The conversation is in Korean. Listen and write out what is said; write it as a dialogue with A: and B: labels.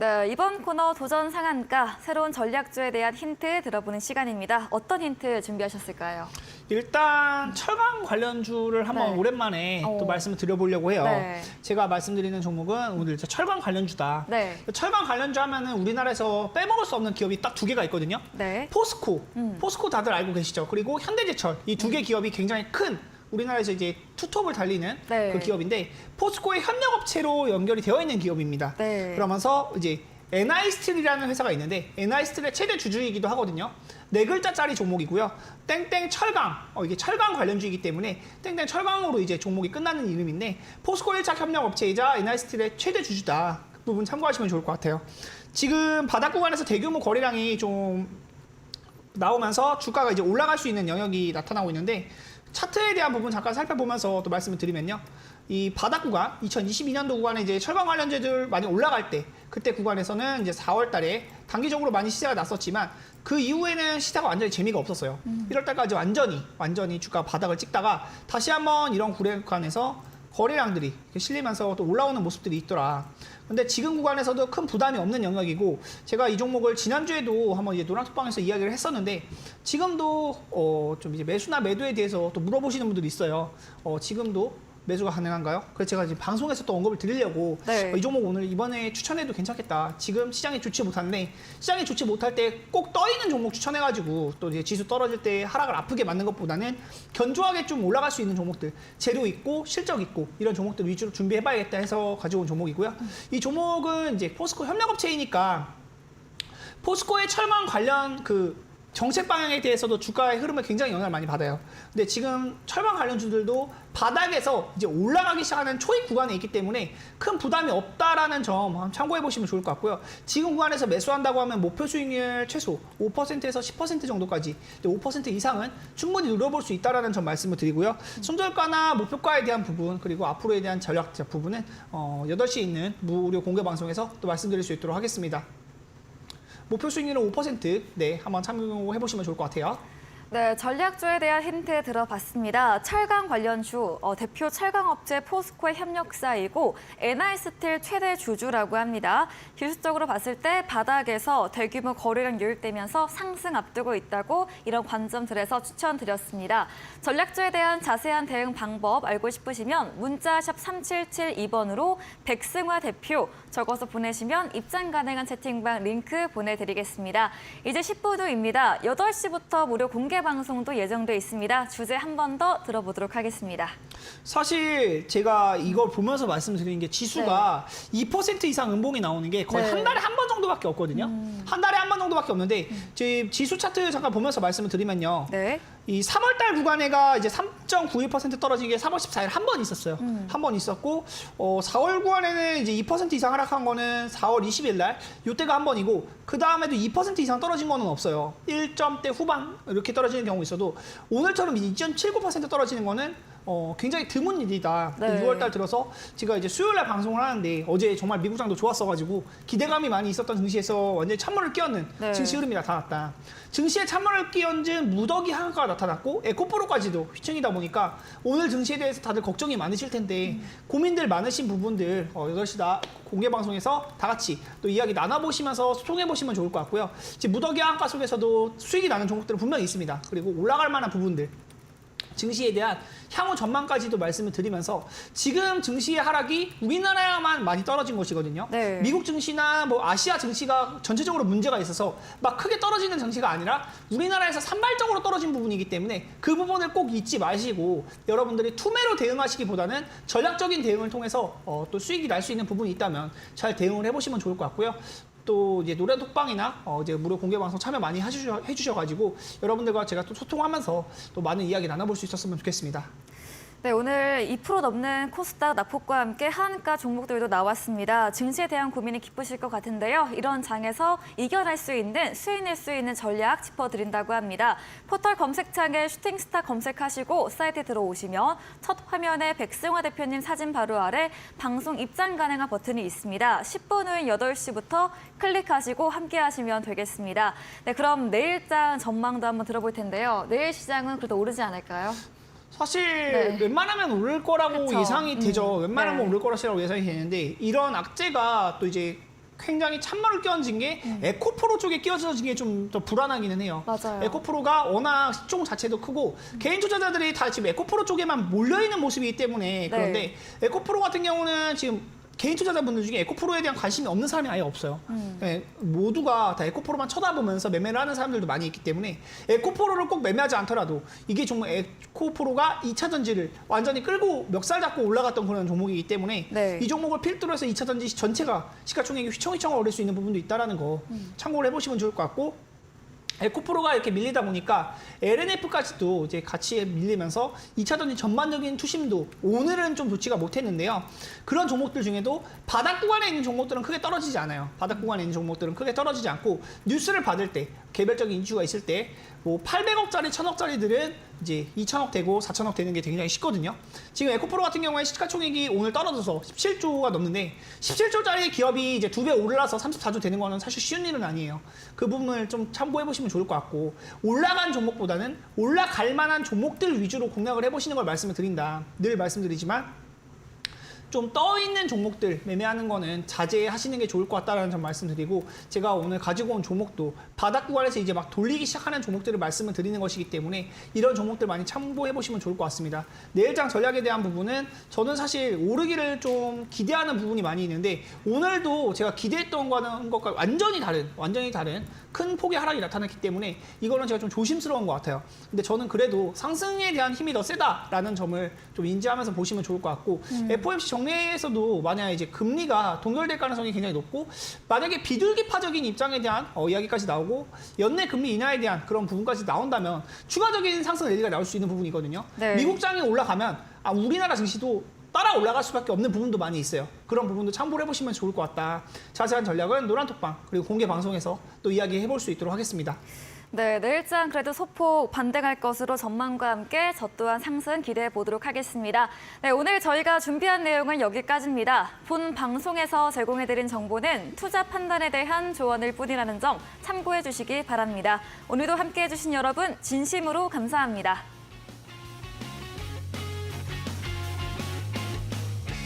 A: 네, 이번 코너 도전 상한가 새로운 전략주에 대한 힌트 들어보는 시간입니다. 어떤 힌트 준비하셨을까요?
B: 일단 철강 관련주를 한번
A: 네.
B: 오랜만에 또 말씀을 드려보려고 해요.
A: 네.
B: 제가 말씀드리는 종목은 오늘 철강 관련주다.
A: 네.
B: 철강 관련주 하면은 우리나라에서 빼먹을 수 없는 기업이 딱 두 개가 있거든요.
A: 네.
B: 포스코, 포스코 다들 알고 계시죠? 그리고 현대제철 이 두 개 기업이 굉장히 큰 우리나라에서 이제 투톱을 달리는
A: 네.
B: 그 기업인데 포스코의 협력업체로 연결이 되어 있는 기업입니다.
A: 네.
B: 그러면서 이제 NI스틸이라는 회사가 있는데 NI스틸의 최대 주주이기도 하거든요. 네 글자짜리 종목이고요. 땡땡 철강, 이게 철강 관련주이기 때문에 땡땡 철강으로 이제 종목이 끝나는 이름인데 포스코 1차 협력업체이자 NI스틸의 최대 주주다. 그 부분 참고하시면 좋을 것 같아요. 지금 바닥 구간에서 대규모 거래량이 좀 나오면서 주가가 이제 올라갈 수 있는 영역이 나타나고 있는데 차트에 대한 부분 잠깐 살펴보면서 또 말씀을 드리면요. 이 바닥 구간, 2022년도 구간에 이제 철강 관련주들 많이 올라갈 때 그때 구간에서는 이제 4월 달에 단기적으로 많이 시세가 났었지만 그 이후에는 시세가 완전히 재미가 없었어요. 1월 달까지 완전히 주가 바닥을 찍다가 다시 한번 이런 구간에서 거래량들이 실리면서 또 올라오는 모습들이 있더라. 근데 지금 구간에서도 큰 부담이 없는 영역이고 제가 이 종목을 지난주에도 한번 이제 노란톡방에서 이야기를 했었는데 지금도 좀 이제 매수나 매도에 대해서 또 물어보시는 분들이 있어요. 지금도 매수가 가능한가요? 그래서 제가 지금 방송에서 또 언급을 드리려고
A: 네.
B: 이 종목 오늘 이번에 추천해도 괜찮겠다. 지금 시장이 좋지 못한데 시장이 좋지 못할 때 꼭 떠 있는 종목 추천해가지고 또 이제 지수 떨어질 때 하락을 아프게 맞는 것보다는 견조하게 좀 올라갈 수 있는 종목들, 재료 있고 실적 있고 이런 종목들 위주로 준비해봐야겠다 해서 가져온 종목이고요. 이 종목은 이제 포스코 협력업체이니까 포스코의 철강 관련 그 정책 방향에 대해서도 주가의 흐름을 굉장히 영향을 많이 받아요. 근데 지금 철강 관련주들도 바닥에서 이제 올라가기 시작하는 초입 구간에 있기 때문에 큰 부담이 없다라는 점 한번 참고해 보시면 좋을 것 같고요. 지금 구간에서 매수한다고 하면 목표 수익률 최소 5%에서 10% 정도까지 5% 이상은 충분히 누려볼 수 있다라는 점 말씀을 드리고요. 손절가나 목표가에 대한 부분 그리고 앞으로에 대한 전략 부분은 8시에 있는 무료 공개 방송에서 또 말씀드릴 수 있도록 하겠습니다. 목표 수익률은 5%, 네, 한번 참고해 보시면 좋을 것 같아요.
A: 네, 전략주에 대한 힌트 들어봤습니다. 철강 관련주, 대표 철강업체 포스코의 협력사이고 NI스틸 최대 주주라고 합니다. 기술적으로 봤을 때 바닥에서 대규모 거래량 유입되면서 상승 앞두고 있다고 이런 관점들에서 추천드렸습니다. 전략주에 대한 자세한 대응 방법 알고 싶으시면 문자샵 3772번으로 백승화 대표 적어서 보내시면 입장 가능한 채팅방 링크 보내드리겠습니다. 이제 10분 후입니다. 8시부터 무료 공개 방송도 예정돼 있습니다. 주제 한 번 더 들어보도록 하겠습니다.
B: 사실 제가 이걸 보면서 말씀드리는 게 지수가 2% 이상 음봉이 나오는 게 거의
A: 네.
B: 한 달에 한 번 정도밖에 없거든요. 한 달에 한 번 정도밖에 없는데 제 지수 차트 잠깐 보면서 말씀을 드리면요.
A: 네.
B: 이 3월달 구간에가 이제 3.91% 떨어진 게 3월 14일 한 번 있었어요. 한 번 있었고 4월 구간에는 이제 2% 이상 하락한 거는 4월 20일 날 이때가 한 번이고 그 다음에도 2% 이상 떨어진 거는 없어요. 1점대 후반 이렇게 떨어지는 경우 있어도 오늘처럼 2.79% 떨어지는 거는 굉장히 드문 일이다.
A: 네.
B: 6월 달 들어서 제가 이제 수요일 날 방송을 하는데 어제 정말 미국장도 좋았어가지고 기대감이 많이 있었던 증시에서 완전히 찬물을 끼얹는
A: 네.
B: 증시 흐름이 나타났다. 증시에 찬물을 끼얹은 무더기 하한가가 나타났고 에코프로까지도 휘청이다 보니까 오늘 증시에 대해서 다들 걱정이 많으실 텐데 고민들 많으신 부분들 8시 공개 방송에서 다 같이 또 이야기 나눠보시면서 소통해보시면 좋을 것 같고요. 지금 무더기 하한가 속에서도 수익이 나는 종목들은 분명히 있습니다. 그리고 올라갈 만한 부분들 증시에 대한 향후 전망까지도 말씀을 드리면서 지금 증시의 하락이 우리나라만 많이 떨어진 것이거든요.
A: 네.
B: 미국 증시나 뭐 아시아 증시가 전체적으로 문제가 있어서 막 크게 떨어지는 증시가 아니라 우리나라에서 산발적으로 떨어진 부분이기 때문에 그 부분을 꼭 잊지 마시고 여러분들이 투매로 대응하시기보다는 전략적인 대응을 통해서 또 수익이 날 수 있는 부분이 있다면 잘 대응을 해보시면 좋을 것 같고요. 또 이제 노래 톡방이나 이제 무료 공개 방송 참여 많이 해주셔가지고 여러분들과 제가 또 소통하면서 또 많은 이야기 나눠볼 수 있었으면 좋겠습니다.
A: 네, 오늘 2% 넘는 코스닥 낙폭과 함께 하한가 종목들도 나왔습니다. 증시에 대한 고민이 깊으실 것 같은데요. 이런 장에서 이겨낼 수 있는, 수익낼 수 있는 전략 짚어드린다고 합니다. 포털 검색창에 슈팅스타 검색하시고 사이트에 들어오시면 첫 화면에 백승화 대표님 사진 바로 아래 방송 입장 가능한 버튼이 있습니다. 10분 후인 8시부터 클릭하시고 함께 하시면 되겠습니다. 네, 그럼 내일장 전망도 한번 들어볼 텐데요. 내일 시장은 그래도 오르지 않을까요?
B: 사실
A: 네.
B: 웬만하면 오를 거라고
A: 그쵸.
B: 예상이 되죠. 웬만하면
A: 네.
B: 오를 거라고 예상이 되는데 이런 악재가 또 이제 굉장히 찬물을 끼얹은 게 에코프로 쪽에 끼얹어진 게 좀 더 불안하기는 해요.
A: 맞아요.
B: 에코프로가 워낙 시총 자체도 크고 개인 투자자들이 다 지금 에코프로 쪽에만 몰려있는 모습이기 때문에 그런데 에코프로 같은 경우는 지금 개인 투자자분들 중에 에코프로에 대한 관심이 없는 사람이 아예 없어요. 네, 모두가 다 에코프로만 쳐다보면서 매매를 하는 사람들도 많이 있기 때문에 에코프로를 꼭 매매하지 않더라도 이게 정말 에코프로가 2차 전지를 완전히 끌고 멱살 잡고 올라갔던 그런 종목이기 때문에
A: 네.
B: 이 종목을 필두로 해서 2차 전지 전체가 시가총액이 휘청휘청 오를 수 있는 부분도 있다는 거 참고를 해보시면 좋을 것 같고 에코프로가 이렇게 밀리다 보니까 LNF까지도 이제 같이 밀리면서 2차 전지 전반적인 투심도 오늘은 좀 좋지가 못했는데요. 그런 종목들 중에도 바닥 구간에 있는 종목들은 크게 떨어지지 않아요. 바닥 구간에 있는 종목들은 크게 떨어지지 않고 뉴스를 받을 때 개별적인 이슈가 있을 때 뭐 800억짜리, 1000억짜리들은 이제 2천억 되고 4천억 되는 게 굉장히 쉽거든요. 지금 에코프로 같은 경우에 시가총액이 오늘 떨어져서 17조가 넘는데 17조짜리 기업이 이제 2배 올라서 34조 되는 거는 사실 쉬운 일은 아니에요. 그 부분을 좀 참고해 보시면 좋을 것 같고 올라간 종목보다는 올라갈 만한 종목들 위주로 공략을 해보시는 걸 말씀을 드린다. 늘 말씀드리지만 좀 떠있는 종목들 매매하는 거는 자제하시는 게 좋을 것 같다는 점 말씀드리고 제가 오늘 가지고 온 종목도 바닥 구간에서 이제 막 돌리기 시작하는 종목들을 말씀을 드리는 것이기 때문에 이런 종목들 많이 참고해 보시면 좋을 것 같습니다. 내일장 전략에 대한 부분은 저는 사실 오르기를 좀 기대하는 부분이 많이 있는데 오늘도 제가 기대했던 것과 완전히 다른 큰 폭의 하락이 나타났기 때문에 이거는 제가 좀 조심스러운 것 같아요. 근데 저는 그래도 상승에 대한 힘이 더 세다라는 점을 좀 인지하면서 보시면 좋을 것 같고 FOMC 정례에서도 만약에 이제 금리가 동결될 가능성이 굉장히 높고 만약에 비둘기파적인 입장에 대한 이야기까지 나오고 연내 금리 인하에 대한 그런 부분까지 나온다면 추가적인 상승 랠리가 나올 수 있는 부분이거든요.
A: 네.
B: 미국장이 올라가면 우리나라 증시도 따라 올라갈 수밖에 없는 부분도 많이 있어요. 그런 부분도 참고를 해보시면 좋을 것 같다. 자세한 전략은 노란톡방 그리고 공개 방송에서 또 이야기해볼 수 있도록 하겠습니다.
A: 네, 내일장 그래도 소폭 반등할 것으로 전망과 함께 저 또한 상승 기대해 보도록 하겠습니다. 네, 오늘 저희가 준비한 내용은 여기까지입니다. 본 방송에서 제공해드린 정보는 투자 판단에 대한 조언일 뿐이라는 점 참고해 주시기 바랍니다. 오늘도 함께해 주신 여러분 진심으로 감사합니다.